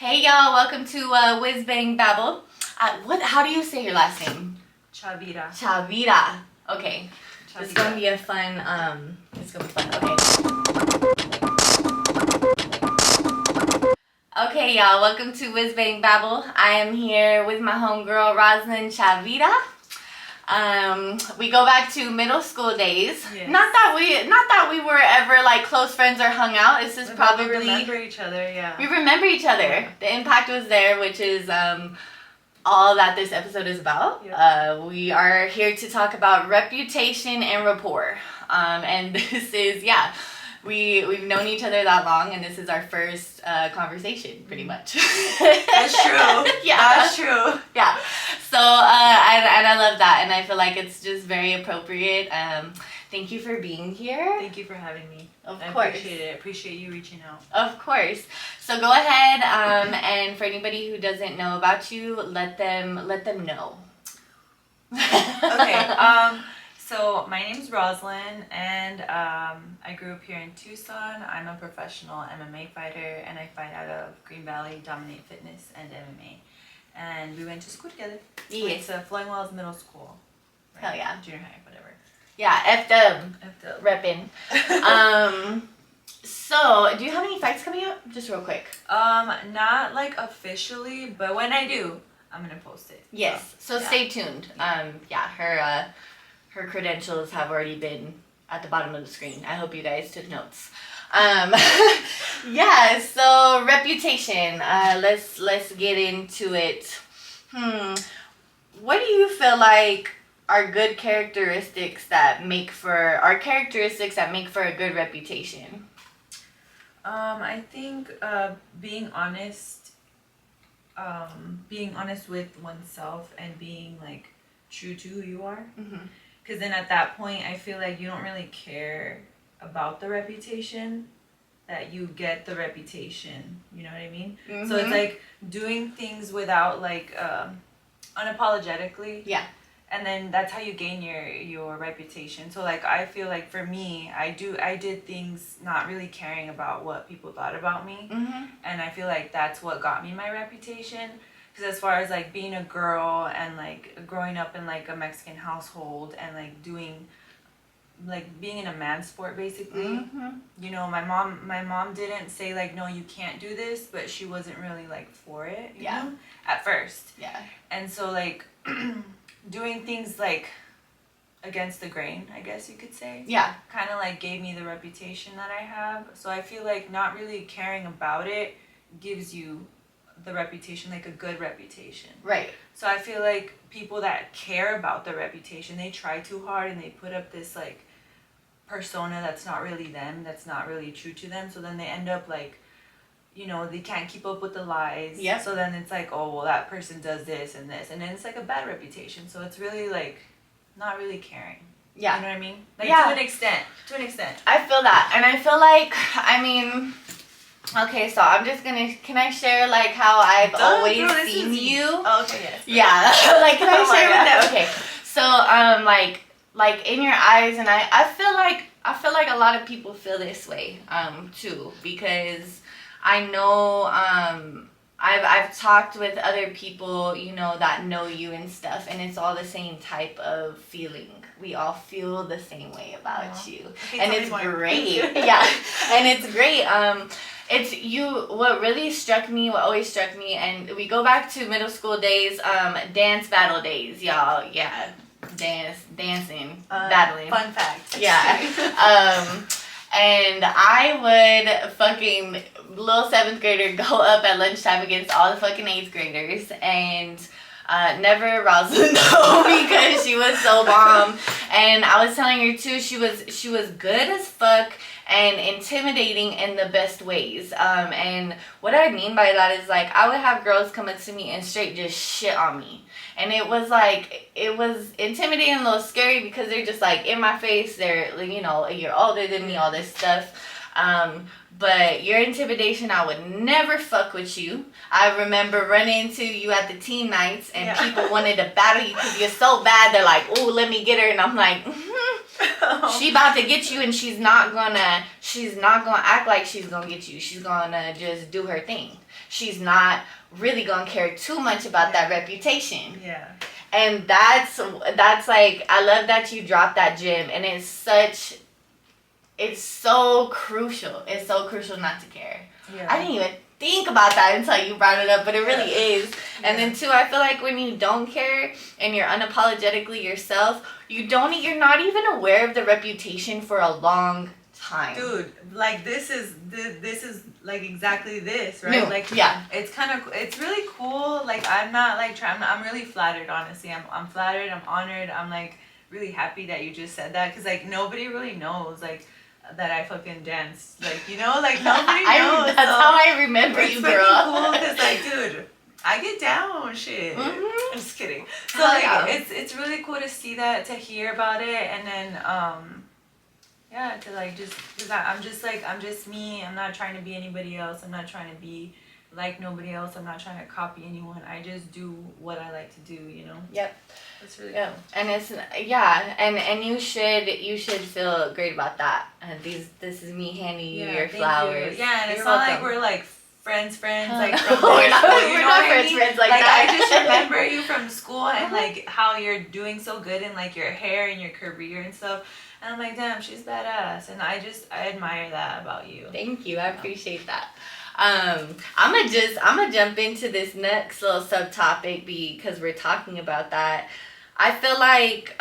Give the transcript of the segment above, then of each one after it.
Hey y'all, welcome to Whiz Babble. How do you say your last name? Chavira. Chavira. Okay. Chavira. It's gonna be a fun, it's gonna be fun. Okay, y'all, welcome to Whiz Babble. I am here with my homegirl, Roslyn Chavira. We go back to middle school days. Yes. Not that we were ever like close friends or hung out. This is probably we remember each other. Yeah. We remember each other. Yeah. The impact was there, which is all that this episode is about. Yep. We are here to talk about reputation and rapport. And this is we've known each other that long, and this is our first conversation, pretty much. That's true. Yeah, that's true. Yeah. So and I love that, and I feel like it's just very appropriate. Thank you for being here. Thank you for having me. Of I course. appreciate it. I appreciate you reaching out. Of course. So go ahead, and for anybody who doesn't know about you, let them know. Okay. So my name's Roslyn, and I grew up here in Tucson. I'm a professional MMA fighter, and I fight out of Green Valley, Dominate Fitness, and MMA. And we went to school together. Yes. It's Flowing Wells Middle School. Right? Hell yeah. Junior high, whatever. Yeah, F-dub. F-dub. Reppin'. So, do you have any fights coming up? Just real quick. Not like officially, but when I do, I'm gonna post it. Yes. So yeah. stay tuned. Her credentials have already been at the bottom of the screen. I hope you guys took notes. Yeah, so reputation. Let's get into it. What do you feel like are good characteristics that make for a good reputation? I think being honest with oneself and being like true to who you are. Because then at that point, I feel like you don't really care about the reputation, that you get the reputation. You know what I mean? So it's like doing things without like unapologetically. Yeah. And then that's how you gain your reputation. So like I feel like for me, I did things not really caring about what people thought about me. And I feel like that's what got me my reputation. Because as far as like being a girl and like growing up in like a Mexican household and like being in a man's sport basically, you know, my mom didn't say like, no, you can't do this, but she wasn't really like for it, you know, at first. Yeah. And so like doing things like against the grain, I guess you could say. Yeah. Kind of like gave me the reputation that I have. So I feel like not really caring about it gives you the reputation, like a good reputation. Right. So I feel like people that care about their reputation, they try too hard and they put up this like persona that's not really them, that's not really true to them. So then they end up like, you know, they can't keep up with the lies. Yeah. So then it's like, oh, well, that person does this and this. And then it's like a bad reputation. So it's really like not really caring. Yeah. You know what I mean? Like Yeah. to an extent. I feel that. And I feel like, okay, so I'm just gonna, can I share like how I've always seen you? Oh, okay, yes. Yeah. Like, can I Oh my share with God. that? Okay. So, like in your eyes, and I feel like a lot of people feel this way, too, because I know, I've talked with other people, you know, that know you and stuff, and it's all the same type of feeling. We all feel the same way about you. Okay, And tell me it's more. great. Yeah. And it's great. It's you, what always struck me, and we go back to middle school days, dance battle days, y'all. Yeah. Dancing, battling. Fun fact. Yeah. And I would fucking, little 7th grader, go up at lunchtime against all the fucking 8th graders, and never Rosalind though, because she was so bomb. And I was telling her too, she was good as fuck and intimidating in the best ways. And what I mean by that is like I would have girls come up to me and straight just shit on me. And it was like, it was intimidating, a little scary, because they're just like in my face. They're, you know, you're older than me, all this stuff. But your intimidation, I would never fuck with you. I remember running into you at the teen nights, and people wanted to battle you because you're so bad. They're like, "Oh, let me get her," and I'm like, she about to get you, and she's not gonna act like she's gonna get you. She's gonna just do her thing. she's not really gonna care too much about that reputation. Yeah. And that's like, I love that you dropped that gem, and it's so crucial. It's so crucial not to care. Yeah. I didn't even think about that until you brought it up, but it really is. And then too, I feel like when you don't care and you're unapologetically yourself, you're not even aware of the reputation for a long time. Dude, like this is like exactly this, right? Like it's really cool. Like I'm not like I'm really flattered, honestly. I'm flattered, I'm honored. I'm like really happy that you just said that, because like nobody really knows like that I fucking dance, like, you know, like nobody knows. That's how I remember you, girl. It's cool because like, dude, I get down, shit. I'm just kidding. So like, it's really cool to see that, to hear about it, and then to like just, because I'm just me. I'm not trying to be anybody else. I'm not trying to be like nobody else. I'm not trying to copy anyone. I just do what I like to do, you know. Yep. That's really cool. And it's and you should feel great about that. And this is me handing you your flowers. You. Yeah, and it's not like we're like friends like from we're not friends like that. I just remember you from school and like how you're doing so good in like your hair and your career and stuff. And I'm like, damn, she's badass, and I admire that about you. Thank you. I appreciate that. I'm gonna jump into this next little subtopic because we're talking about that. I feel like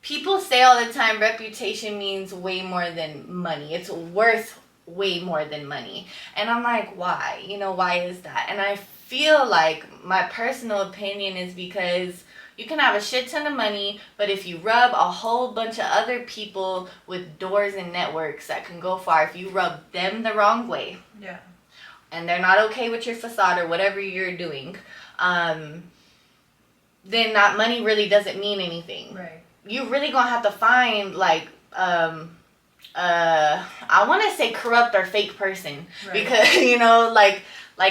people say all the time reputation means way more than money. It's worth way more than money. And I'm like, why? You know, why is that? And I feel like my personal opinion is because you can have a shit ton of money, but if you rub a whole bunch of other people with doors and networks that can go far, if you rub them the wrong way, and they're not okay with your facade or whatever you're doing, then that money really doesn't mean anything. Right. You really gonna have to find like I want to say corrupt or fake person, because you know, like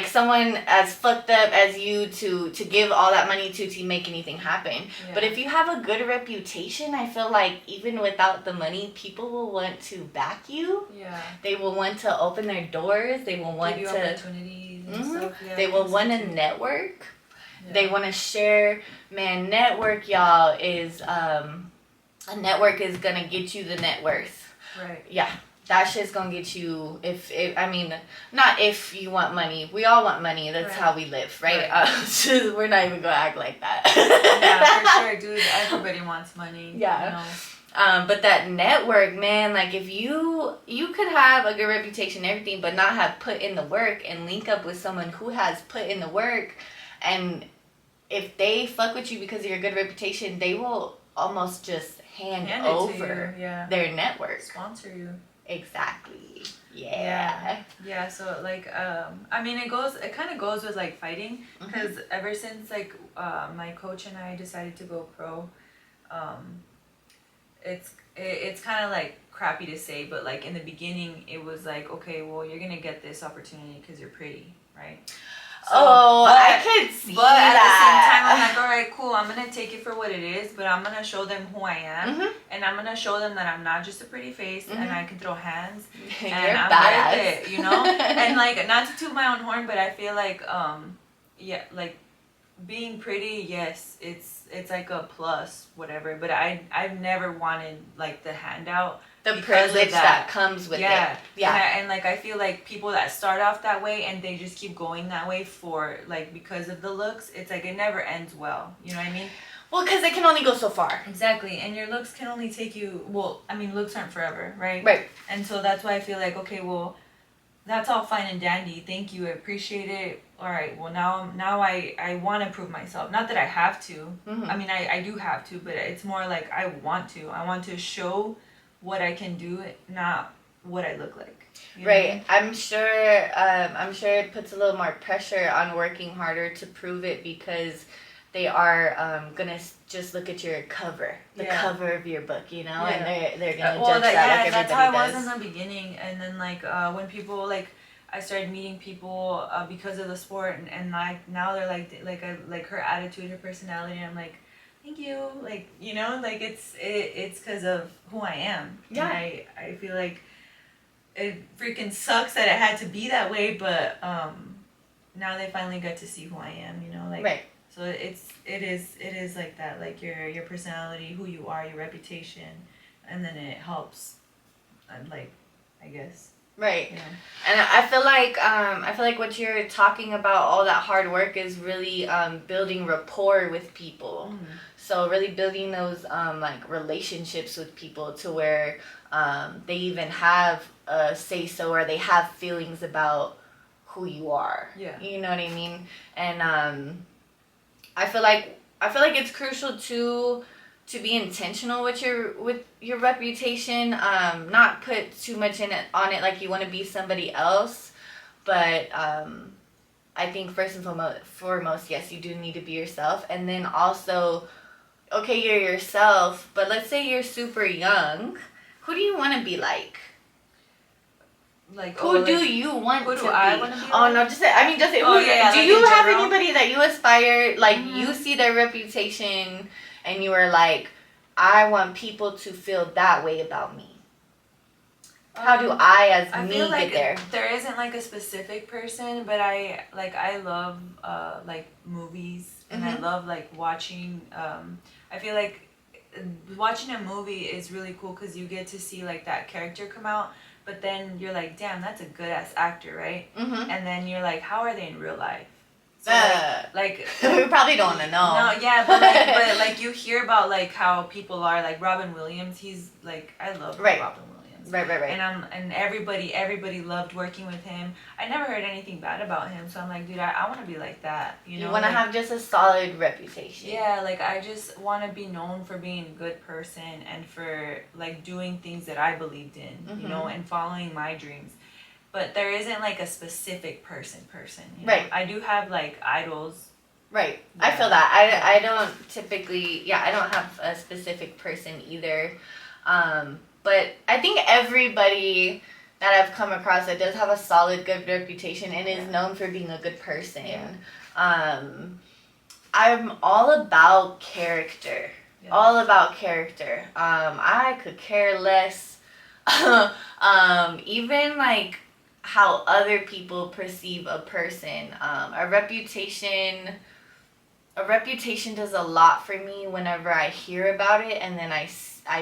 someone as fucked up as you to give all that money to make anything happen. Yeah. But if you have a good reputation, I feel like even without the money, people will want to back you. Yeah. They will want to open their doors. They will want give you to opportunities and stuff. Yeah, they will want to network. Yeah. They want to share. Man, network, y'all, is a network is gonna get you the net worth. Right. Yeah. That shit's gonna get you, not if you want money. We all want money. That's how we live, right? We're not even gonna act like that. Yeah, for sure, dude. Everybody wants money. Yeah. You know? But that network, man, like if you could have a good reputation and everything, but not have put in the work and link up with someone who has put in the work, and if they fuck with you because of your good reputation, they will almost just hand over their network. Sponsor you. Exactly. Yeah. Yeah. So like, it kind of goes with like fighting, because ever since like my coach and I decided to go pro, it's kind of like crappy to say, but like in the beginning it was like, okay, well, you're gonna get this opportunity because you're pretty, right? So, I could see but at the same time, I'm like, all right, cool. I'm gonna take it for what it is, but I'm gonna show them who I am, and I'm gonna show them that I'm not just a pretty face, and I can throw hands, and I'm badass. worth it, you know. And like, not to toot my own horn, but I feel like, like being pretty, yes, it's like a plus, whatever. But I've never wanted like the handout. The privilege that comes with it. Yeah. And like I feel like people that start off that way and they just keep going that way for like because of the looks, it's like it never ends well. You know what I mean? Well, because it can only go so far. Exactly. And your looks can only take you, well, I mean, looks aren't forever, right? Right. And so that's why I feel like, okay, well, that's all fine and dandy. Thank you. I appreciate it. All right. Well, now I want to prove myself. Not that I have to. I mean, I do have to, but it's more like I want to. I want to show what I can do, not what I look like. You know? Right. I'm sure it puts a little more pressure on working harder to prove it, because they are gonna just look at your cover, the cover of your book, you know, and they're gonna judge that like everybody that's how does. it was in the beginning, and then like when people like I started meeting people because of the sport, and like now they're like her attitude, her personality, and I'm like, thank you, like, you know, like it's because of who I am. Yeah. And I feel like it freaking sucks that it had to be that way, but now they finally get to see who I am, you know, like Right. so it is like that, like your personality, who you are, your reputation, and then it helps, like, I guess. Right. Yeah. And I feel like what you're talking about, all that hard work, is really building rapport with people. Mm-hmm. So really building those like relationships with people to where they even have a say so, or they have feelings about who you are. Yeah. You know what I mean? And I feel like it's crucial to be intentional with your reputation. Not put too much on it like you want to be somebody else, but I think first and foremost, yes, you do need to be yourself, and then also, okay, you're yourself, but let's say you're super young. Who do you want to be like? Like, who do you want who to do be? I want to be like? Oh no, just say, I mean, just say, Oh, yeah, do like you in have general? anybody that you aspire, like, you see their reputation and you are like, I want people to feel that way about me? How do I feel me like get there? There isn't like a specific person, but I love like movies, and I love like watching. I feel like watching a movie is really cool because you get to see like that character come out, but then you're like, damn, that's a good ass actor, right? Mm-hmm. And then you're like, how are they in real life? So like we probably don't want to know. No, yeah, but like you hear about like how people are, like Robin Williams. He's like, I love Robin Williams. Right. And everybody loved working with him. I never heard anything bad about him, so I'm like, dude, I want to be like that. You know, you want to have just a solid reputation. Yeah, like I just want to be known for being a good person and for like doing things that I believed in, you know, and following my dreams. But there isn't like a specific person. You know? Right. I do have like idols. Right. Yeah. I feel that. I don't typically, I don't have a specific person either. But I think everybody that I've come across that does have a solid, good reputation and is known for being a good person. Yeah. I'm all about character. Yeah. All about character. I could care less. Even like how other people perceive a person. A reputation does a lot for me whenever I hear about it, and then I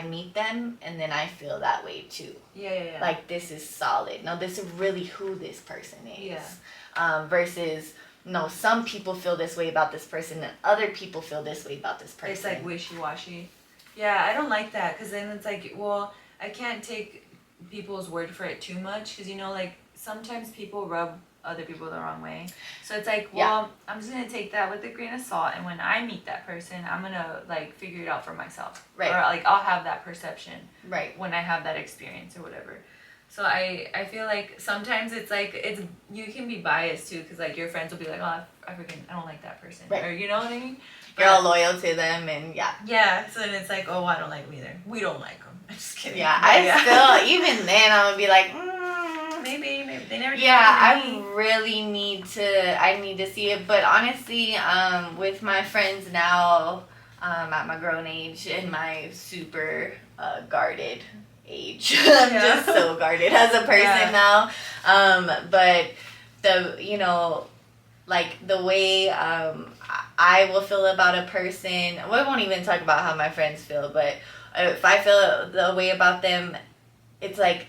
meet them, and then I feel that way too. Yeah. Like, this is solid. No, this is really who this person is. Yeah. Versus, no, some people feel this way about this person, and other people feel this way about this person. It's like wishy-washy. Yeah, I don't like that, because then it's like, well, I can't take people's word for it too much, because, you know, like, sometimes people rub other people the wrong way. So it's like, well, I'm just gonna take that with a grain of salt, and when I meet that person, I'm gonna like figure it out for myself. Right. Or like I'll have that perception. Right. When I have that experience or whatever. So I feel like sometimes it's like you can be biased too, because like your friends will be like, oh, I don't like that person. Right. Or you know what I mean? You're all loyal to them, and Yeah. So then it's like, oh, I don't like them either. We don't like them. I'm just kidding. Yeah. Still, even then, I'm gonna be like, Maybe they never. I really need to see it. But honestly, with my friends now, at my grown age and my super guarded age, I'm just so guarded as a person now. But like the way I will feel about a person. Well, I won't even talk about how my friends feel, but if I feel the way about them, it's like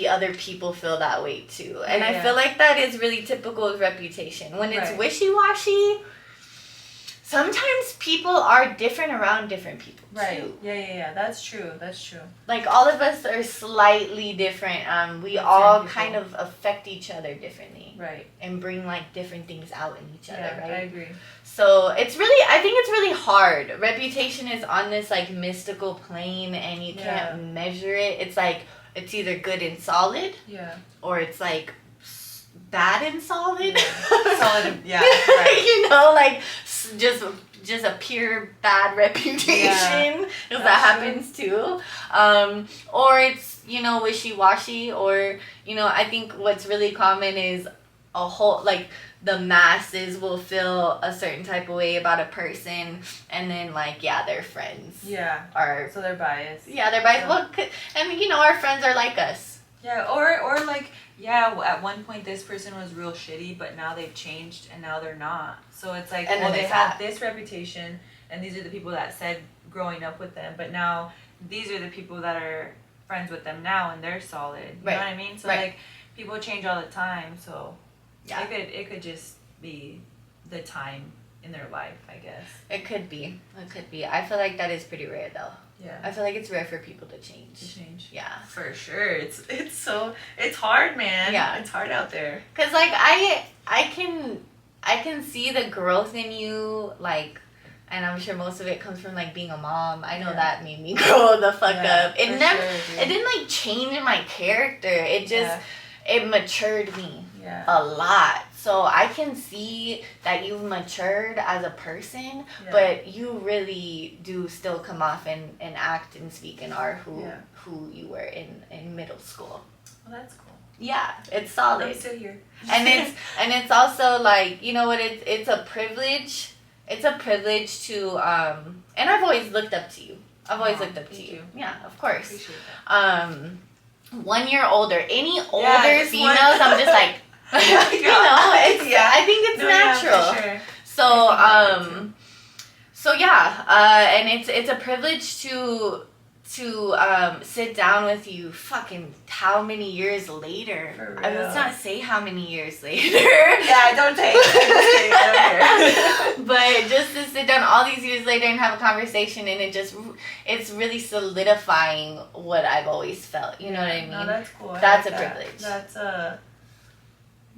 other people feel that way too. And I feel like that is really typical of reputation. When it's wishy-washy, sometimes people are different around different people too. Right. Yeah. That's true. Like, all of us are slightly different. We all kind of affect each other differently. Right. And bring like different things out in each other, right? I agree. So I think it's really hard. Reputation is on this like mystical plane, and you can't measure it. It's like, it's either good and solid, or it's like bad and solid. Solid, right. You know, like just a pure bad reputation, because that happens too. Or it's, wishy-washy, or, I think what's really common is a whole, like, the masses will feel a certain type of way about a person, and then like their friends are, so they're biased. They're biased. Well, and our friends are like us. Yeah, or like, yeah, at one point this person was real shitty, but now they've changed and now they're not. So it's like, And well, then they it's have that. this reputation, and these are the people that said growing up with them, but now these are the people that are friends with them now, and they're solid. You know what I mean? So like, people change all the time. So Yeah. it could just be the time in their life, I guess. It could be. I feel like that is pretty rare though. Yeah. I feel like it's rare for people to change. Yeah. For sure. It's hard, man. Yeah. It's hard out there. Cause like I can see the growth in you, like, and I'm sure most of it comes from like being a mom. I know that made me grow the fuck up. It never, it didn't like change my character. It just, it matured me a lot. So I can see that you've matured as a person, but you really do still come off and act and speak and are who you were in middle school. Well, that's cool. Yeah, it's solid. I'm still here. and it's also like, you know what, it's a privilege. It's a privilege to and I've always looked up to you. I've always looked up to you. Yeah, of course. Appreciate that. 1 year older. Any older females, I'm just like you know, it's I think it's natural. For sure. So so yeah, and it's a privilege to sit down with you fucking how many years later. For real. Let's not say how many years later. Yeah, don't take it. I don't care. But just to sit down all these years later and have a conversation, and it's really solidifying what I've always felt. You know what I mean? No, that's cool. That's a privilege.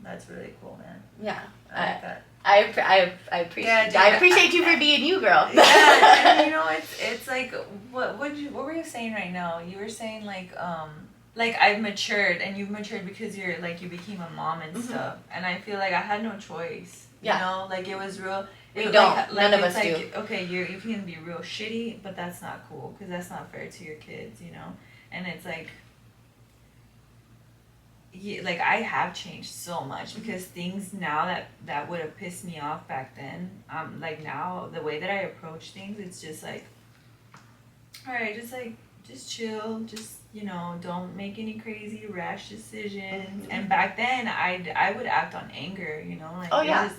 That's really cool, man. Yeah. I like that. I appreciate I appreciate you for being you, girl. Yeah, and you know, it's like what were you saying right now? You were saying like I've matured, and you've matured because you're like, you became a mom and stuff, and I feel like I had no choice. You know, like it was real. We don't. Like, none of us like, do. Okay, you can be real shitty, but that's not cool because that's not fair to your kids, you know. And it's like, like I have changed so much because things now that would have pissed me off back then, like now the way that I approach things, it's just like, all right, just chill, just, you know, don't make any crazy rash decisions. And back then I would act on anger, you know, like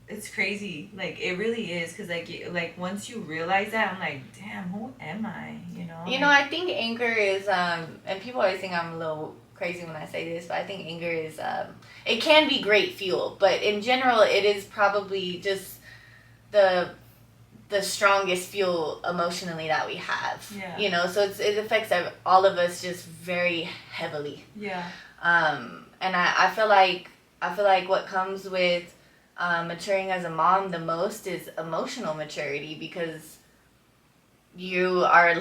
it's crazy, like it really is, because like once you realize that, I'm like, damn, who am I, you know? You know, I think anger is and people always think I'm a little crazy when I say this, but I think anger is it can be great fuel, but in general it is probably just the strongest fuel emotionally that we have. You know, so it affects all of us just very heavily. And I feel like what comes with maturing as a mom the most is emotional maturity, because you are, I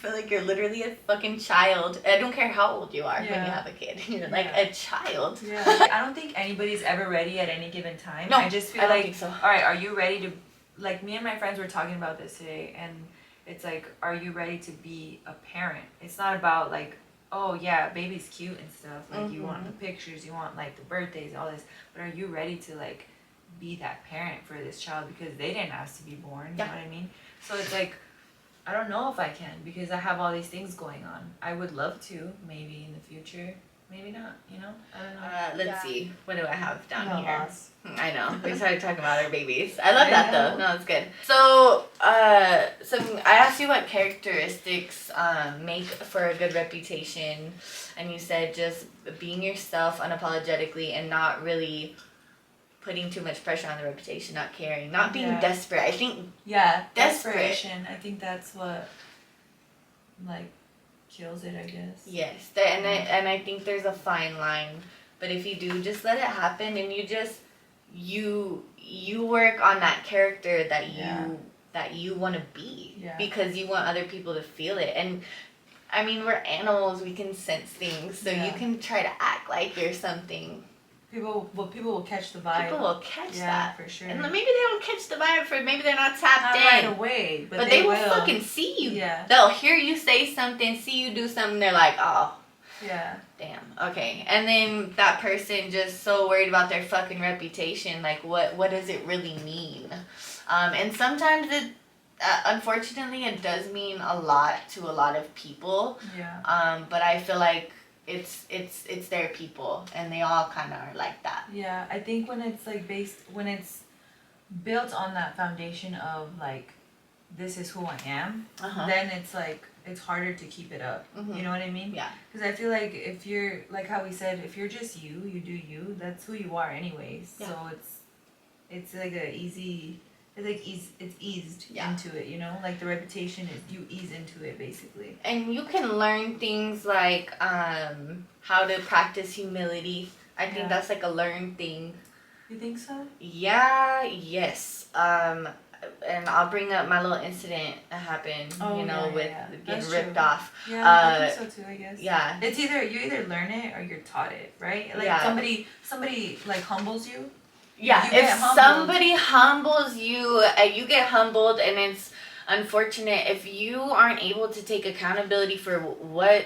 feel like you're literally a fucking child. I don't care how old you are when you have a kid. You're like a child. I don't think anybody's ever ready at any given time. No, I just feel I don't like, think so. All right, are you ready to, like me and my friends were talking about this today, and it's like, are you ready to be a parent? It's not about like, oh yeah, baby's cute and stuff. Like you want the pictures, you want like the birthdays, all this. But are you ready to like be that parent for this child, because they didn't ask to be born, you know what I mean? So it's like, I don't know if I can, because I have all these things going on. I would love to, maybe in the future, maybe not, you know? I don't know. Let's see. What do I have down here? Loss. I know. We started talking about our babies. I love that though. No, it's good. So, so I asked you what characteristics make for a good reputation, and you said just being yourself unapologetically and not really putting too much pressure on the reputation, not caring, not being desperate. I think desperation. I think that's what like kills it, I guess. Yes, and I think there's a fine line, but if you do just let it happen, and you just you work on that character that you want to be, because you want other people to feel it. And I mean, we're animals, we can sense things, so you can try to act like you're something. People will catch the vibe. People will catch that. For sure. And maybe they don't catch the vibe for, maybe they're not tapped in. Not right away, but they will fucking see you. They'll hear you say something, see you do something, they're like, oh. Damn. Okay. And then that person just so worried about their fucking reputation, like what does it really mean? And sometimes it, unfortunately, it does mean a lot to a lot of people. But I feel like it's their people, and they all kind of are like that. Yeah, I think when it's like when it's built on that foundation of like, this is who I am, then it's like, it's harder to keep it up. You know what I mean? Yeah. Because I feel like if you're, like how we said, if you're just you do you, that's who you are anyways. Yeah. So it's like it's eased into it, you know? Like the reputation is, you ease into it basically. And you can learn things like how to practice humility. I think that's like a learned thing. You think so? Yeah, yes. And I'll bring up my little incident that happened, with getting ripped off. Yeah, I think so too, I guess. Yeah. It's you either learn it or you're taught it, right? Like somebody like humbles you. Yeah, if somebody humbles you, you get humbled, and it's unfortunate if you aren't able to take accountability for what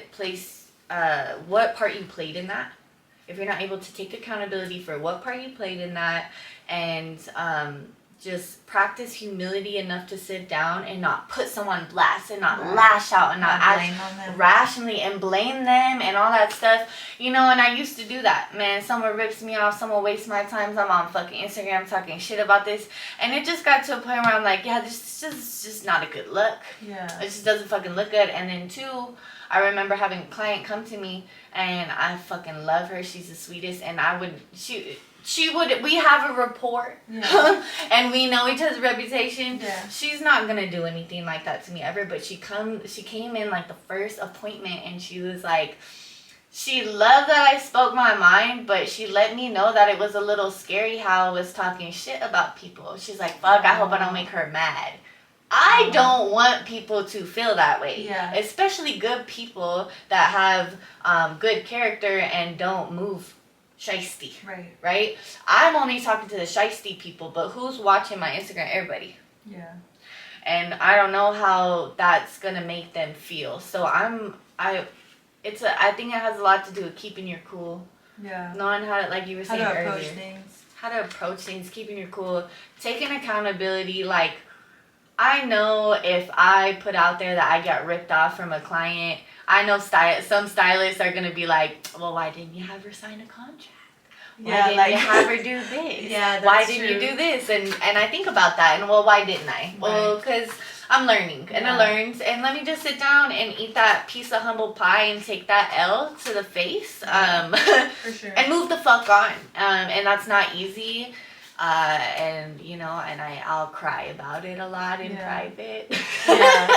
part you played in that. If you're not able to take accountability for what part you played in that, and just practice humility enough to sit down and not put someone on blast and not lash out and not act rationally and blame them and all that stuff. And I used to do that. Man, someone rips me off, someone wastes my time, I'm on fucking Instagram talking shit about this. And it just got to a point where I'm like, yeah, this is just not a good look. Yeah. It just doesn't fucking look good. And then two, I remember having a client come to me, and I fucking love her. She's the sweetest, and we have a rapport, and we know each other's reputation. Yeah. She's not gonna do anything like that to me ever, but she came in like the first appointment, and she was like, she loved that I spoke my mind, but she let me know that it was a little scary how I was talking shit about people. She's like, fuck, I hope I don't make her mad. I don't want people to feel that way. Yeah. Especially good people that have good character and don't move shiesty. Right? I'm only talking to the shiesty people, but who's watching my Instagram? Everybody. Yeah. And I don't know how that's gonna make them feel. So I think it has a lot to do with keeping your cool. Yeah. Knowing how to, like you were saying earlier. How to approach things, keeping your cool, taking accountability. Like, I know if I put out there that I got ripped off from a client, I know some stylists are going to be like, well, why didn't you have her sign a contract? Why didn't you have her do this? Yeah, why didn't you do this? And I think about that, and well, why didn't I? Well, because I'm learning, and I learned, and let me just sit down and eat that piece of humble pie and take that L to the face, for sure. And move the fuck on. And that's not easy. And I'll cry about it a lot in private. Yeah.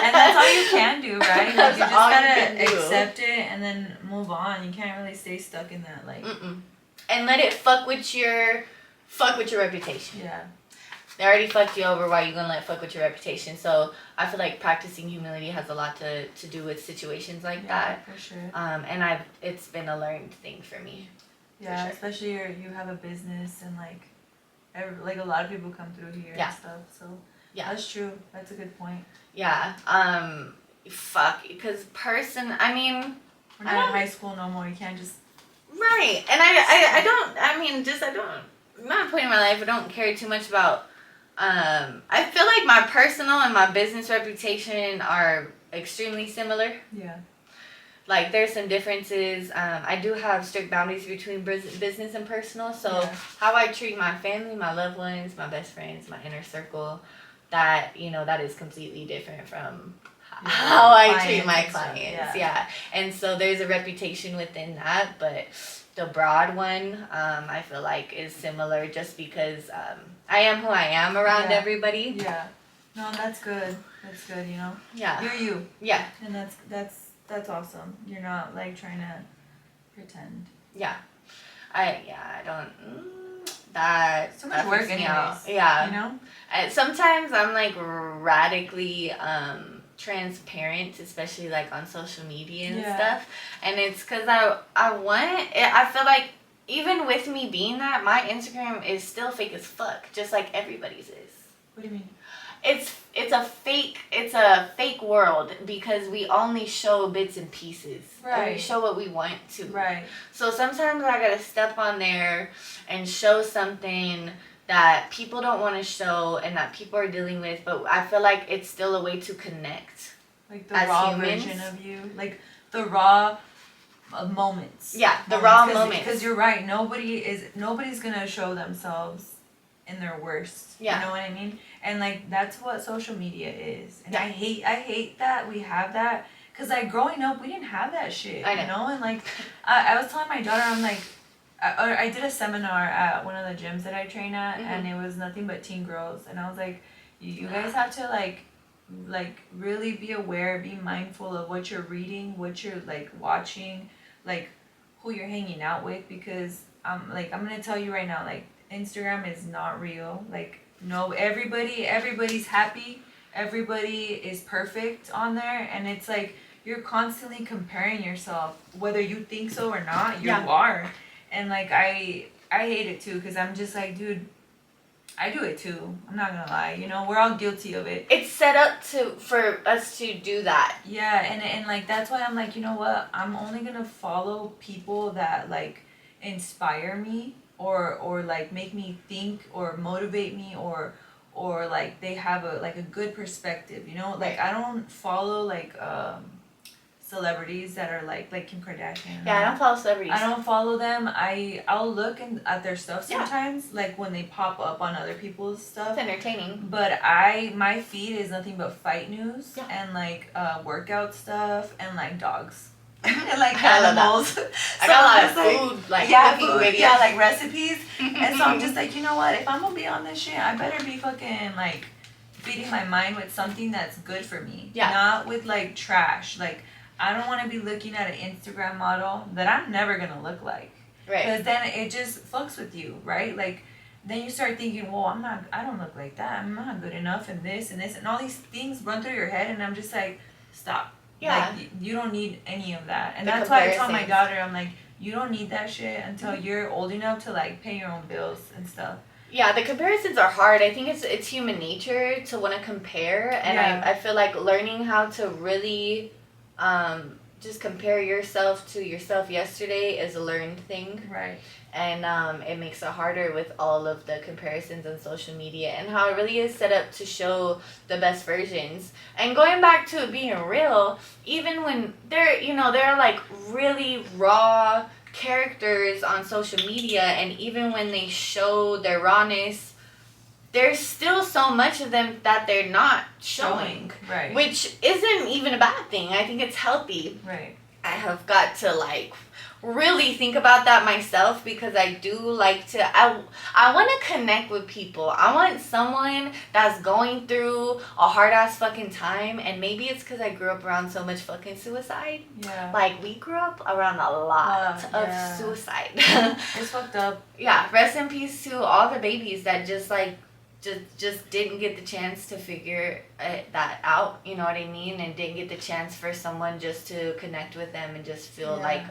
And that's all you can do, right? Like, you just gotta accept it and then move on. You can't really stay stuck in that, like. And let it fuck with your reputation. Yeah. They already fucked you over. Why are you gonna let it fuck with your reputation? So I feel like practicing humility has a lot to do with situations like that. For sure. And it's been a learned thing for me. Yeah, for sure. Especially you have a business, and like a lot of people come through here and stuff, so that's true. That's a good point. Yeah. Because we're not in high school no more. You can't just. Right, and I'm not a point in my life I don't care too much about. I feel like my personal and my business reputation are extremely similar. Yeah. Like, there's some differences. I do have strict boundaries between business and personal. So how I treat my family, my loved ones, my best friends, my inner circle, that is completely different from how I treat my clients. Yeah. And so there's a reputation within that, but the broad one, I feel like is similar just because I am who I am around everybody. Yeah. No, that's good. That's good, Yeah. You're you. Yeah. And that's awesome. You're not like trying to pretend. Yeah. I don't. That so much work anyways. Yeah. Sometimes I'm like radically transparent, especially like on social media and stuff. And it's because I feel like even with me being that, my Instagram is still fake as fuck, just like everybody's is. What do you mean? It's a fake world because we only show bits and pieces. Right. And we show what we want to. Right. So sometimes I gotta step on there and show something that people don't want to show and that people are dealing with, but I feel like it's still a way to connect. Like the raw version of you, like the raw moments. Yeah, the raw moments. Because you're right. Nobody's gonna show themselves in their worst. Yeah. You know what I mean? And like that's what social media is. And Yeah. I hate that we have that. Cause like growing up, we didn't have that shit. I know. You know? And like, I was telling my daughter, I'm like, I did a seminar at one of the gyms that I train at, and it was nothing but teen girls, and I was like, you guys have to like really be aware, be mindful of what you're reading, what you're like watching, like who you're hanging out with, because I'm gonna tell you right now, like Instagram is not real. Like no, everybody's happy, everybody is perfect on there, and it's like you're constantly comparing yourself, whether you think so or not, you are. And like I hate it too, because I'm just like, dude, I do it too. I'm not gonna lie. You know, we're all guilty of it. It's set up for us to do that. Yeah, and like that's why I'm like, you know what? I'm only gonna follow people that like inspire me or like make me think or motivate me or like they have a good perspective. You know, like I don't follow like celebrities that are like Kim Kardashian. Yeah, I don't follow celebrities. I don't follow them. I'll look at their stuff sometimes, like when they pop up on other people's stuff. It's entertaining. But my feed is nothing but fight news and like workout stuff and like dogs. And like animals. I got a lot of food, like cooking videos. Yeah, like recipes. And so I'm just like, you know what? If I'm gonna be on this shit, I better be fucking like feeding my mind with something that's good for me. Yeah. Not with like trash. Like I don't want to be looking at an Instagram model that I'm never going to look like. Right. Because then it just fucks with you, right? Like, then you start thinking, well, I don't look like that. I'm not good enough and this and this. And all these things run through your head. And I'm just like, stop. Yeah. Like, you don't need any of that. And The that's why I tell my daughter, I'm like, you don't need that shit until you're old enough to, like, pay your own bills and stuff. Yeah, the comparisons are hard. I think it's human nature to want to compare. And I feel like learning how to really... just compare yourself to yourself yesterday is a learned thing. Right. And it makes it harder with all of the comparisons on social media and how it really is set up to show the best versions. And going back to it being real, even when there are like really raw characters on social media, and even when they show their rawness, there's still so much of them that they're not showing. Right. Which isn't even a bad thing. I think it's healthy. Right. I have got to like really think about that myself, because I do like to I want to connect with people. I want someone that's going through a hard ass fucking time, and maybe it's because I grew up around so much fucking suicide. Yeah. Like we grew up around a lot of suicide. It's fucked up. Yeah. Rest in peace to all the babies that just like just didn't get the chance to figure that out, you know what I mean, and didn't get the chance for someone just to connect with them and just feel like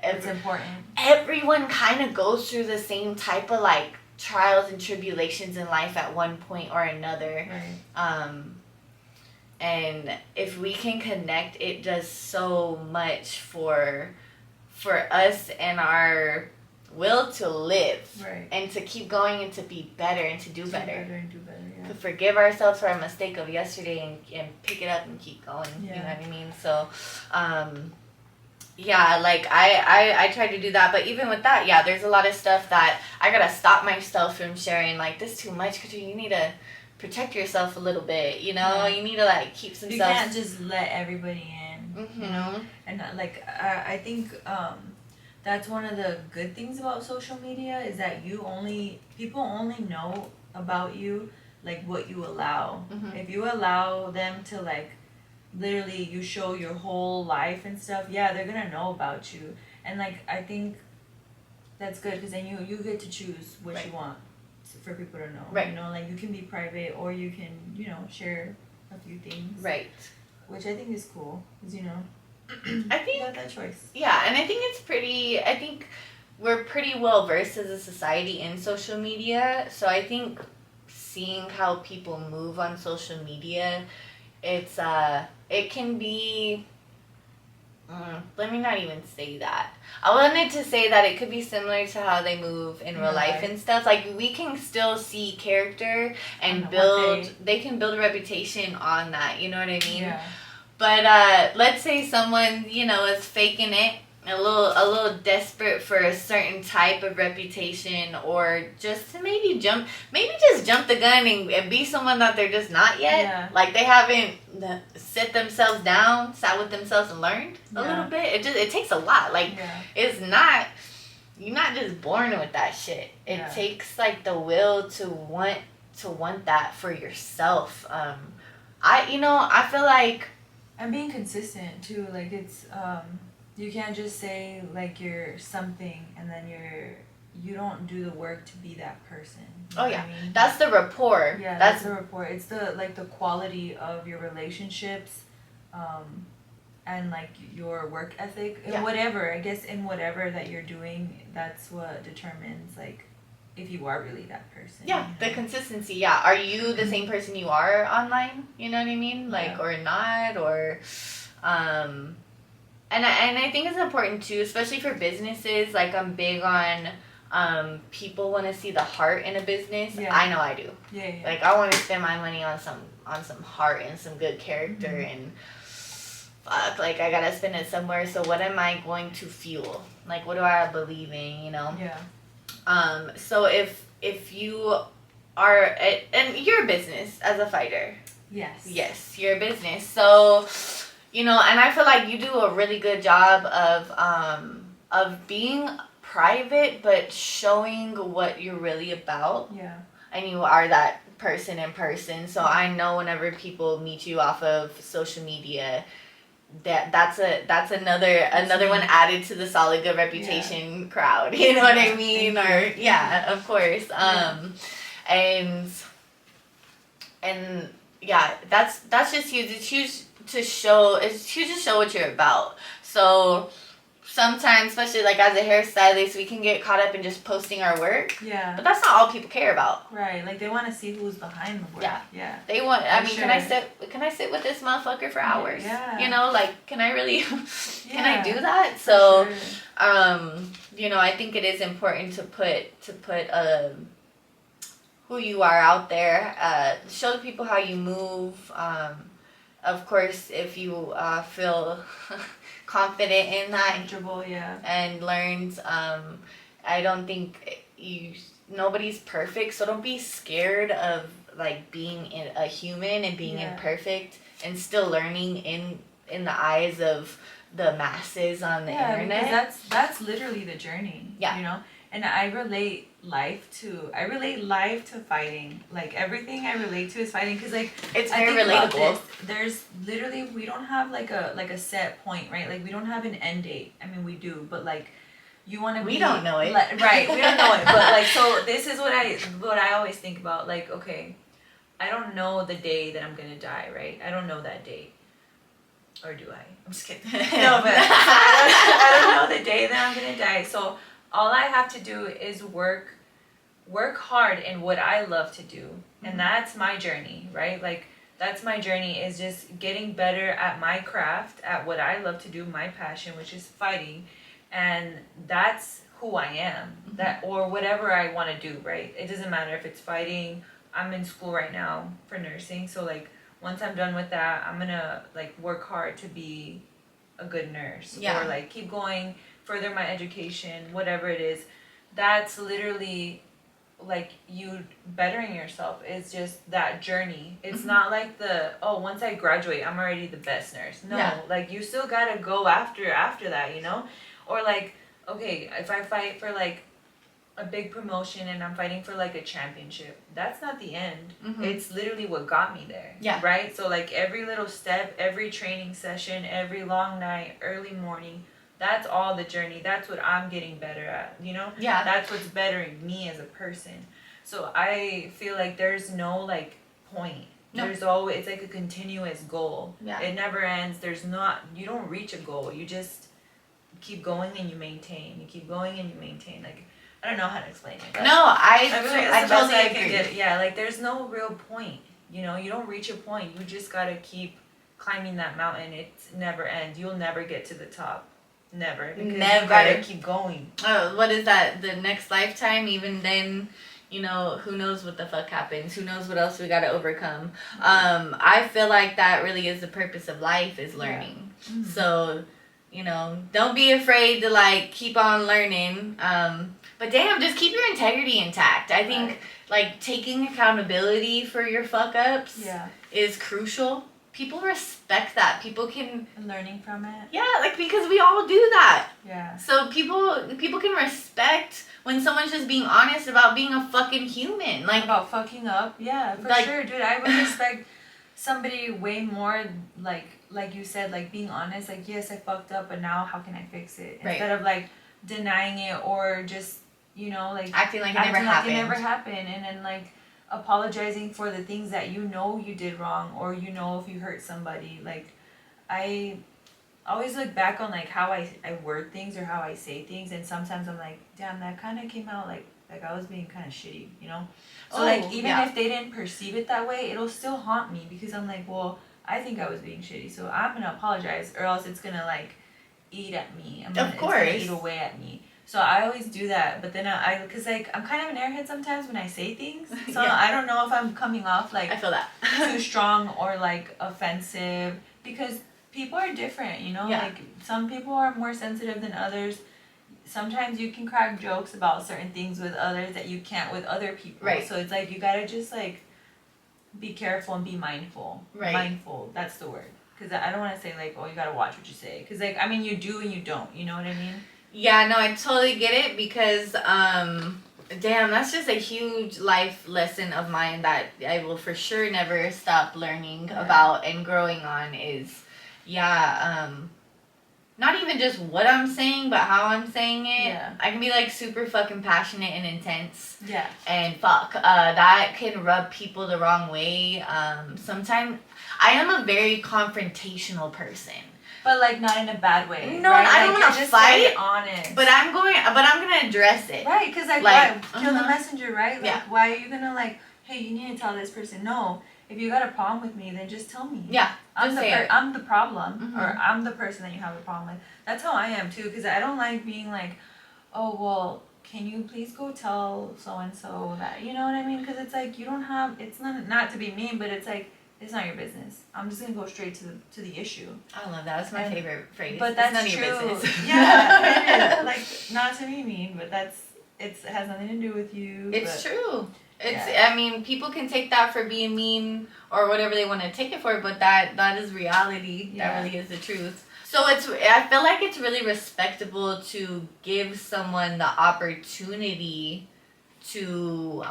it's important. Everyone kind of goes through the same type of like trials and tribulations in life at one point or another. Right. And if we can connect, it does so much for us and our will to live, right, and to keep going and to be better and to do better. Yeah. To forgive ourselves for our mistake of yesterday and pick it up and keep going. Yeah. You know what I mean? So, like I try to do that, but even with that, there's a lot of stuff that I gotta stop myself from sharing. Like, this too much, because you need to protect yourself a little bit. You know, you need to like keep some. You stuff. can't just let everybody in. Mm-hmm. You know, and like I think. That's one of the good things about social media, is that people only know about you like what you allow. Mm-hmm. If you allow them to like literally you show your whole life and stuff, they're gonna know about you. And like I think that's good, because then you get to choose what you want for people to know. Right. You know, like you can be private, or you can, you know, share a few things. Right. Which I think is cool, because you know. I think you got that choice. Yeah, and I think we're pretty well versed as a society in social media. So I think seeing how people move on social media, it can be. Let me not even say that. I wanted to say that it could be similar to how they move in real life and stuff. Like, we can still see character and build. They can build a reputation on that. You know what I mean? Yeah. But let's say someone, you know, is faking it, a little desperate for a certain type of reputation, or just to maybe just jump the gun and be someone that they're just not yet. Yeah. Like they haven't sat themselves down, sat with themselves and learned a little bit. It takes a lot. Like it's not, you're not just born with that shit. It takes like the will to want that for yourself. I feel like, and being consistent too. Like it's you can't just say like you're something and then you don't do the work to be that person. You know I mean? That's the rapport. Yeah, that's the rapport. It's the quality of your relationships, and like your work ethic and whatever. I guess in whatever that you're doing, that's what determines like if you are really that person. Yeah, the consistency. Yeah, are you the same person you are online? You know what I mean? Like or not, or And I think it's important too, especially for businesses. Like I'm big on people want to see the heart in a business. Yeah. I know I do. Yeah. Like I want to spend my money on some heart and some good character and fuck, like I gotta spend it somewhere. So what am I going to fuel? Like what do I believe in? You know. Yeah. So if you are and you're a business as a fighter. Yes. Yes, you're a business. So. You know, and I feel like you do a really good job of being private, but showing what you're really about. Yeah. And you are that person in person. So I know whenever people meet you off of social media, that's another one added to the solid good reputation crowd. You know what I mean? Or of course. And yeah, that's just huge. It's huge to show what you're about. So sometimes, especially like as a hairstylist, we can get caught up in just posting our work. Yeah. But that's not all people care about. Right. Like they want to see who's behind the work. Yeah. They want. I mean, can I sit with this motherfucker for hours? Yeah. You know, like, can I really? Can I do that? So, you know, I think it is important to put who you are out there. Show the people how you move. Of course, if you feel confident in that, comfortable, and learned, I don't think nobody's perfect, so don't be scared of like being a human and being imperfect and still learning in the eyes of the masses on the internet. Because that's literally the journey. Yeah, you know. And I relate life to fighting. Like everything I relate to is fighting because like it's very relatable. There's literally we don't have like a set point, right? Like we don't have an end date. I mean we do, but like you want to. We don't know it, right? We don't know it, but like so this is what I always think about. Like okay, I don't know the day that I'm gonna die, right? I don't know that date. Or do I? I'm just kidding. No, but I don't know the day that I'm gonna die. So all I have to do is work hard in what I love to do. And that's my journey, right? Like that's my journey is just getting better at my craft, at what I love to do, my passion, which is fighting. And that's who I am. That or whatever I want to do, right? It doesn't matter if it's fighting. I'm in school right now for nursing. So like once I'm done with that, I'm gonna like work hard to be a good nurse. Or like keep going, further my education, whatever it is. That's literally like you bettering yourself is just that journey. It's not like once I graduate I'm already the best nurse. No, like you still gotta go after that, you know? Or like, okay, if I fight for like a big promotion and I'm fighting for like a championship, that's not the end. It's literally what got me there. Right? So like every little step, every training session, every long night, early morning, that's all the journey. That's what I'm getting better at, you know? Yeah. That's what's bettering me as a person. So I feel like there's no like point. No. There's always, it's like a continuous goal. Yeah. It never ends. You don't reach a goal. You just keep going and you maintain. You keep going and you maintain. Like, I don't know how to explain it. No, I totally agree. Yeah, like there's no real point. You know, you don't reach a point. You just gotta keep climbing that mountain. It never ends. You'll never get to the top. Never. Because you gotta keep going. Oh, what is that? The next lifetime? Even then, who knows what the fuck happens? Who knows what else we gotta overcome? I feel like that really is the purpose of life, is learning. Yeah. Mm-hmm. So, don't be afraid to, like, keep on learning. But damn, just keep your integrity intact. I think, like, taking accountability for your fuck-ups is crucial. People respect that. People can... learning from it. Yeah, like, because we all do that. Yeah. So people can respect when someone's just being honest about being a fucking human. Like, about fucking up. Yeah, for sure, dude. I would respect somebody way more, like you said, like, being honest. Like, yes, I fucked up, but now how can I fix it? Instead of, like, denying it or just, like... acting like it never happened. And then, like... apologizing for the things that you did wrong, or if you hurt somebody. Like, I always look back on, like, how I word things or how I say things, and sometimes I'm like, damn, that kind of came out like I was being kind of shitty, so even if they didn't perceive it that way, it'll still haunt me, because I'm like, well, I think I was being shitty, so I'm gonna apologize, or else it's gonna, like, eat at me. It's gonna eat away at me. So I always do that, but then because, like, I'm kind of an airhead sometimes when I say things. So I don't know if I'm coming off, like, I feel that. too strong or, like, offensive, because people are different, Like, some people are more sensitive than others. Sometimes you can crack jokes about certain things with others that you can't with other people. Right. So it's like, you gotta just, like, be careful and be mindful. Right. Mindful, that's the word. Because I don't want to say, like, oh, you gotta watch what you say. Because, like, I mean, you do and you don't. You know what I mean? Yeah, no, I totally get it, because, damn, that's just a huge life lesson of mine that I will for sure never stop learning about and growing on is, not even just what I'm saying, but how I'm saying it. Yeah. I can be, like, super fucking passionate and intense. Yeah. And that can rub people the wrong way. Sometimes I am a very confrontational person. But, like, not in a bad way. No, right? I don't want to fight. Like, honest. But I'm gonna address it. Right, because, like kill the messenger, right? Like, why are you gonna, like, hey, you need to tell this person? No, if you got a problem with me, then just tell me. Yeah, I'm the problem, or I'm the person that you have a problem with. That's how I am too, because I don't like being like, oh, well, can you please go tell so and so that, you know what I mean? Because it's like, you don't have. It's not to be mean, but it's like, it's not your business. I'm just gonna go straight to the issue. I love that. That's my favorite phrase. But that's none true. Of your business. Yeah, it is. Like, not to be mean, but it has nothing to do with you. It's true. I mean, people can take that for being mean or whatever they want to take it for, but that is reality. Yeah. That really is the truth. So I feel like it's really respectable to give someone the opportunity to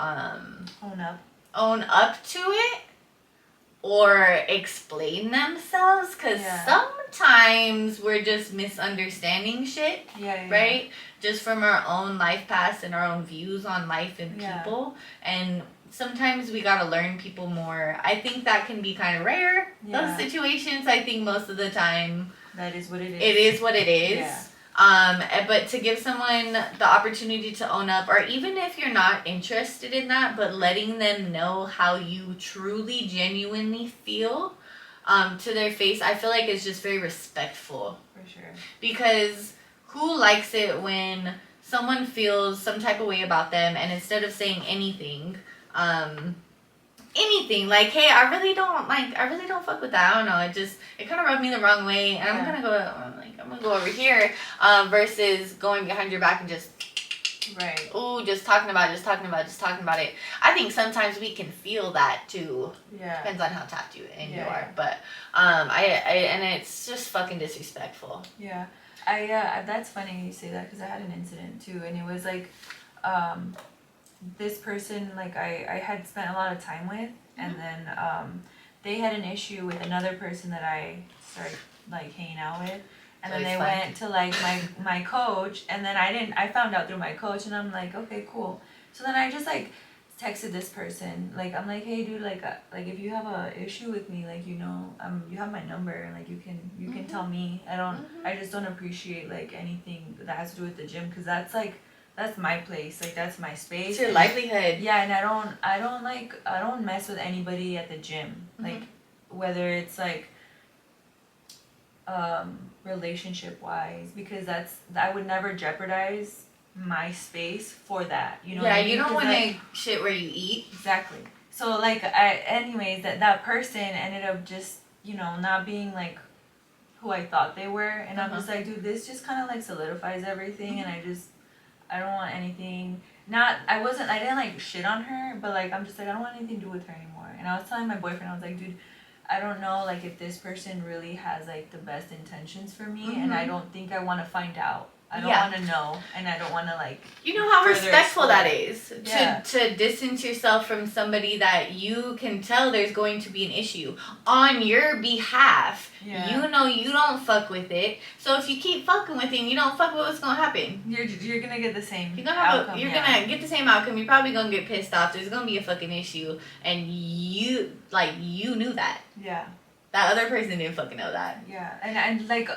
own up to it. Or explain themselves, because sometimes we're just misunderstanding shit, right? Just from our own life past and our own views on life and people. And sometimes we gotta learn people more. I think that can be kind of rare, those situations. I think most of the time... that is what it is. It is what it is. Yeah. But to give someone the opportunity to own up, or even if you're not interested in that, but letting them know how you truly, genuinely feel to their face, I feel like it's just very respectful. For sure. Because who likes it when someone feels some type of way about them, and instead of saying anything, like, hey, I really don't fuck with that. I don't know. It kind of rubbed me the wrong way, and I'm gonna go over here, versus going behind your back and just just talking about it. I think sometimes we can feel that too. Yeah. Depends on how tapped you are, but and it's just fucking disrespectful. Yeah. That's funny you say that, because I had an incident too, and it was like, this person, like, I had spent a lot of time with, and then they had an issue with another person that I started, like, hanging out with, and then they went to, like, my coach, and then I found out through my coach, and I'm like, okay, cool. So then I just, like, texted this person, like, I'm like, hey, dude, like if you have a issue with me, like, you have my number, like, you can tell me. I just don't appreciate, like, anything that has to do with the gym, because that's my place, like, that's my space. It's your livelihood. Yeah, and I don't mess with anybody at the gym, like, whether it's, like, relationship wise, because I would never jeopardize my space for that. You know Yeah, what I mean? you don't 'Cause, want like, to shit where you eat. Exactly. So like anyways, that person ended up just, you know, not being like who I thought they were, and I'm just like, dude, this just kind of like solidifies everything, and I don't want anything. I didn't like shit on her, but like I'm just like, I don't want anything to do with her anymore. And I was telling my boyfriend, I was like, dude, I don't know like if this person really has like the best intentions for me, and I don't think I want to find out. I don't want to know, and I don't want to like. You know how respectful that is Yeah. to distance yourself from somebody that you can tell there's going to be an issue on your behalf. Yeah. You know you don't fuck with it, so if you keep fucking with it and you don't fuck with what's gonna happen. You're gonna get the same. You're gonna outcome, gonna get the same outcome. You're probably gonna get pissed off. There's gonna be a fucking issue, and you knew that. Yeah. That other person didn't fucking know that. Yeah, and like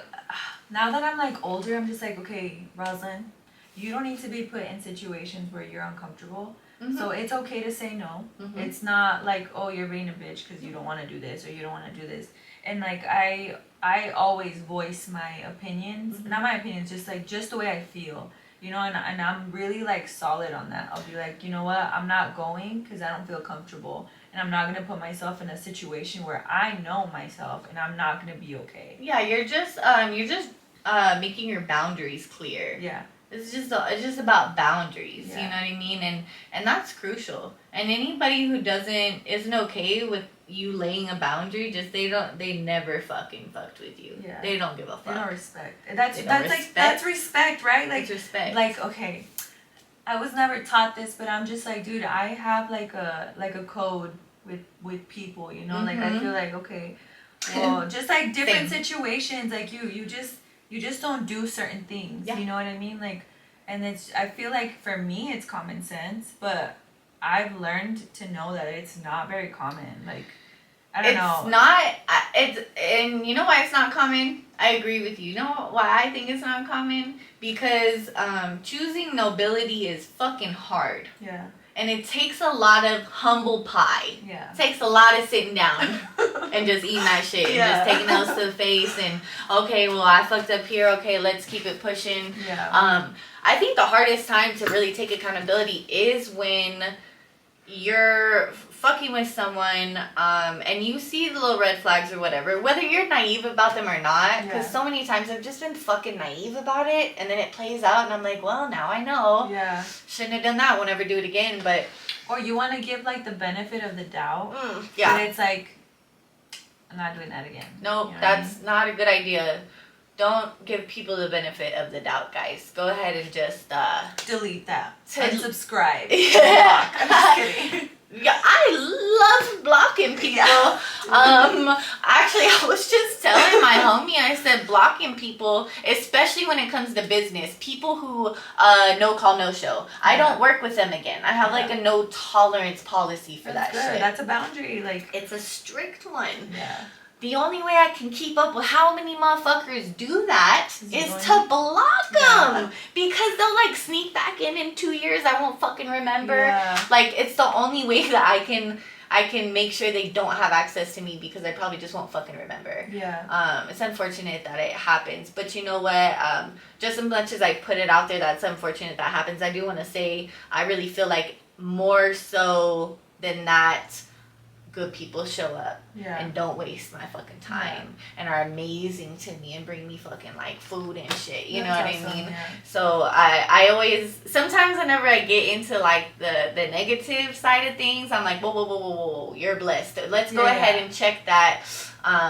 now that I'm like older, I'm just like, okay, Rosalind, you don't need to be put in situations where you're uncomfortable. So it's okay to say no. It's not like, oh, you're being a bitch because you don't want to do this or you don't want to do this. And like I always voice my opinions, not my opinions, just the way I feel, you know. And I'm really like solid on that. I'll be like, you know what, I'm not going because I don't feel comfortable. And I'm not going to put myself in a situation where I know myself and I'm not going to be okay. Yeah, you're just making your boundaries clear. Yeah. It's just about boundaries, Yeah. you know what I mean? And that's crucial. And anybody who isn't okay with you laying a boundary, they never fucking fucked with you. Yeah. They don't give a fuck. They don't respect. They That's don't like respect. that's respect, right? Like It's respect. Like, okay, I was never taught this, but I'm just like, dude, I have like a code with people, you know? Like I feel like, okay, well, just like different situations, like you just don't do certain things. Yeah. You know what I mean? Like, and I feel like for me it's common sense, but I've learned to know that it's not very common. Like, I don't know. It's not. And you know why it's not common? I agree with you. You know why I think it's not common? Because choosing nobility is fucking hard. Yeah. And it takes a lot of humble pie. Yeah. It takes a lot of sitting down and just eating that shit. Yeah. And just taking those to the face and, okay, well, I fucked up here. Okay, let's keep it pushing. Yeah. I think the hardest time to really take accountability is when you're fucking with someone and you see the little red flags or whatever, whether you're naive about them or not, because so many times I've just been fucking naive about it, and then it plays out and I'm like, well, now I know. Yeah. Shouldn't have done that, won't ever do it again. But Or you want to give like the benefit of the doubt, yeah, but it's like, I'm not doing that again. nope, You know that's not a good idea. Don't give people the benefit of the doubt, guys. Go ahead and just delete that. To- Unsubscribe. Yeah. I'm just kidding. Yeah, I love blocking people. Yeah. Actually, I was just telling my homie, I said blocking people, especially when it comes to business, people who no call, no show. I don't work with them again. I have like a no tolerance policy for That's that good. shit. That's a boundary. Like, It's a strict one. yeah. The only way I can keep up with how many motherfuckers do that is going- to block Yeah. them. Because they'll like sneak back in 2 years. I won't fucking remember. Yeah. Like, it's the only way that I can make sure they don't have access to me, because I probably just won't fucking remember. Yeah. It's unfortunate that it happens. But you know what? Just as much as I put it out there that's unfortunate that happens, I do want to say I really feel like more so than that, good people show up Yeah. and don't waste my fucking time and are amazing to me and bring me fucking like food and shit. You know what That's I awesome, mean? yeah. So I always, sometimes whenever I get into like the negative side of things, I'm like, whoa, you're blessed. Let's go ahead and check that.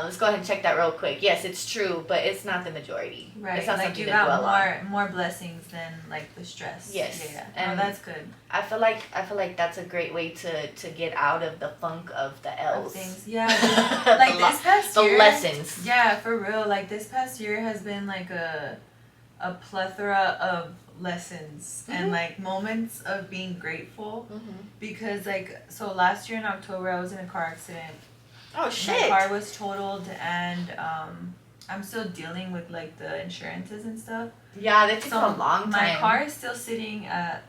Let's go ahead and check that real quick. Yes, it's true, but it's not the majority. Right. It's not Like something you to got dwell on. more blessings than like the stress. Yes. Yeah. And that's good. I feel like that's a great way to get out of the funk of the L's. Things. Yeah. Like this past year. The lessons. Yeah, for real. Like this past year has been like a plethora of lessons and like moments of being grateful, because like, so last year in October I was in a car accident. Oh shit. My car was totaled, and I'm still dealing with like the insurances and stuff. Yeah, that takes So a long time. my car is still sitting at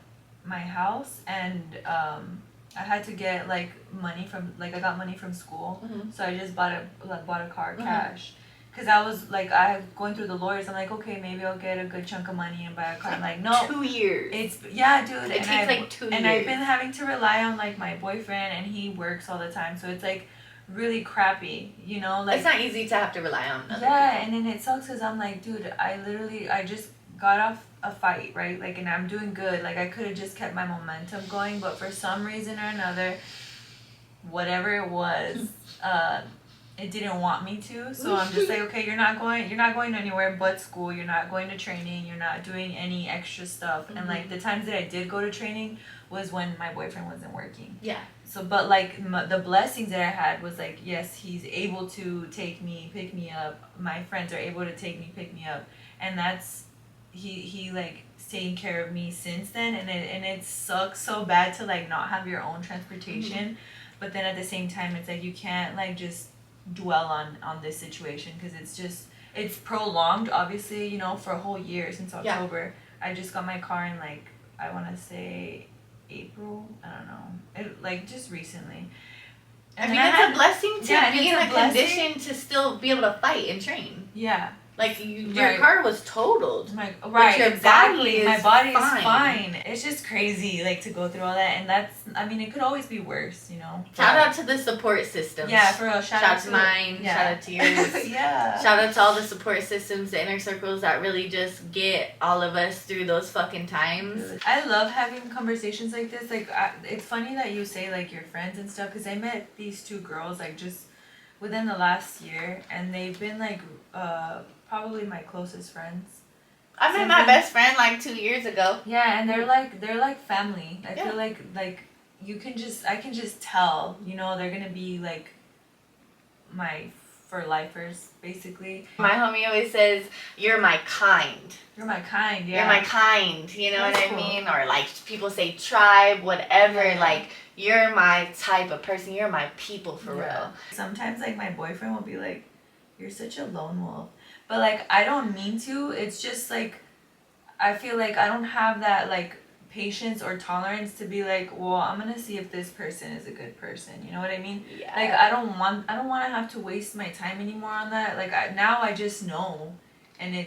my house, and I had to get like money from, like, I got money from school, so I just bought a car cash, Because I was like, I going through the lawyers. I'm like, okay, maybe I'll get a good chunk of money and buy a car. I'm like, no. 2 years. It's, yeah, dude. It takes like 2 years. And I've been having to rely on like my boyfriend, and he works all the time. So it's like really crappy, you know? Like, it's not easy to have to rely on other yeah, people. and then it sucks because I'm like, dude, I just got off a fight, right? Like, and I'm doing good. Like, I could have just kept my momentum going, but for some reason or another, whatever it was, it didn't want me to. So I'm just like, okay, you're not going anywhere but school. You're not going to training. You're not doing any extra stuff. And like the times that I did go to training was when my boyfriend wasn't working. Yeah. So, but like the blessings that I had was like, yes, he's able to take me, pick me up. My friends are able to take me, pick me up, and that's he like taking care of me since then. And it sucks so bad to like not have your own transportation, but then at the same time, it's like you can't like just dwell on this situation because it's prolonged. Obviously, you know, for a whole year since October. I just got my car in like I want to say April, I don't know, it like just recently. And I mean, it's a blessing to be in a condition to still be able to fight and train. Yeah. Like, your car was totaled. Right, your exactly. body my body is fine. fine. It's just crazy, like, to go through all that. And that's, I mean, it could always be worse, you know? Shout out to the support systems. Yeah, for real. Shout out to mine. Yeah. Shout out to yours. Yeah. Shout out to all the support systems, the inner circles that really just get all of us through those fucking times. I love having conversations like this. Like, it's funny that you say, like, your friends and stuff, because I met these two girls, like, just within the last year, and they've been, like, probably my closest friends. I met my best friend like 2 years ago. Yeah, and they're like family. I feel like I can just tell, you know, they're gonna be like my for lifers basically. My homie always says, "You're my kind." You're my kind, yeah. You're my kind, you know That's what I cool. mean? Or like people say tribe, whatever. Yeah. Like, you're my type of person. You're my people for real. Sometimes like my boyfriend will be like, "You're such a lone wolf." But, like, I don't mean to. It's just, like, I feel like I don't have that, like, patience or tolerance to be like, well, I'm going to see if this person is a good person. You know what I mean? Yeah. Like, I don't want to have to waste my time anymore on that. Like, now I just know. And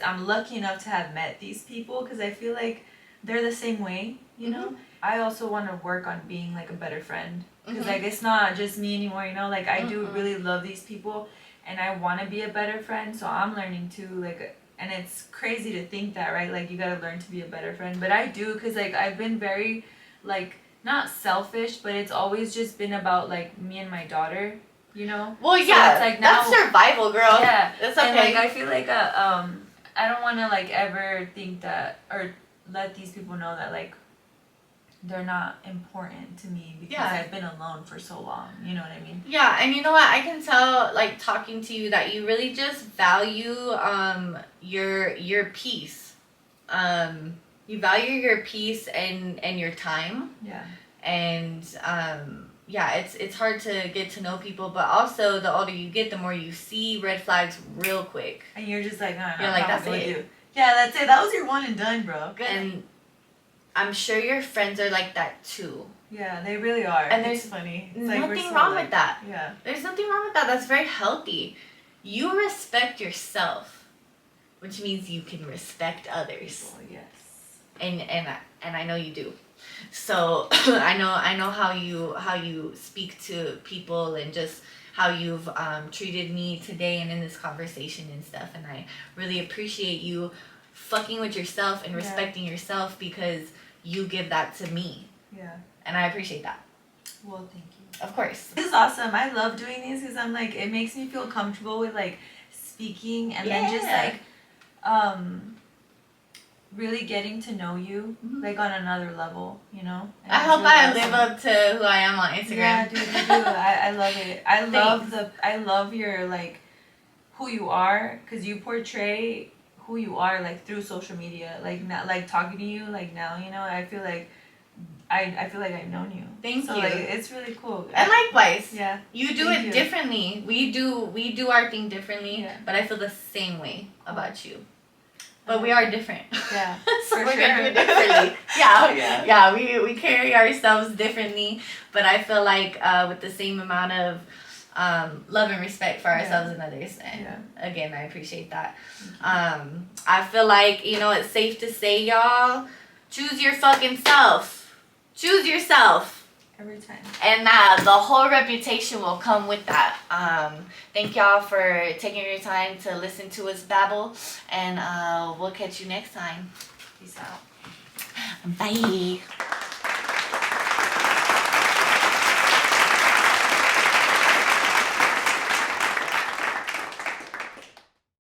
I'm lucky enough to have met these people because I feel like they're the same way, you know? I also want to work on being, like, a better friend. Because, like, it's not just me anymore, you know? Like, I do really love these people. And I want to be a better friend, so I'm learning too, like, and it's crazy to think that, right? Like, you gotta learn to be a better friend, but I do, because, like, I've been very, like, not selfish, but it's always just been about, like, me and my daughter, you know? Well, so yeah, it's like now, that's survival, girl. Yeah, that's okay. And, like, I feel like, I don't want to, like, ever think that, or let these people know that, like, they're not important to me because I've been alone for so long. You know what I mean? Yeah, and you know what? I can tell, like, talking to you that you really just value your peace. You value your peace and your time. Yeah. And it's hard to get to know people, but also the older you get, the more you see red flags real quick. And you're just like, no, you're like, that's it. You. Yeah, that's it. That was your one and done, bro. Good. And I'm sure your friends are like that too. Yeah, they really are. And there's funny. It's nothing wrong with that. Yeah. There's nothing wrong with that. That's very healthy. You respect yourself, which means you can respect others. Oh, yes. And I know you do. So I know how you speak to people and just how you've treated me today and in this conversation and stuff. And I really appreciate you fucking with yourself and respecting yourself because you give that to me. Yeah. And I appreciate that. Well, thank you. Of course. This is awesome. I love doing these because I'm like, it makes me feel comfortable with like speaking and then just like really getting to know you like on another level, you know? And I hope I live up to who I am on Instagram. Yeah, dude, you do. I love it. I love your like who you are because you portray who you are like through social media, like not like talking to you like now, you know. I feel like I've known you. Thank you. Like, it's really cool. And likewise. Yeah. You do it differently. We do our thing differently. Yeah. But I feel the same way about you. But we are different. Yeah. So for we're sure. gonna do it differently. Yeah. We carry ourselves differently. But I feel like with the same amount of love and respect for ourselves and others. And again, I appreciate that. I feel like, you know, it's safe to say, y'all, choose your fucking self. Choose yourself. Every time. And the whole reputation will come with that. Thank y'all for taking your time to listen to us babble. And we'll catch you next time. Peace out. Bye.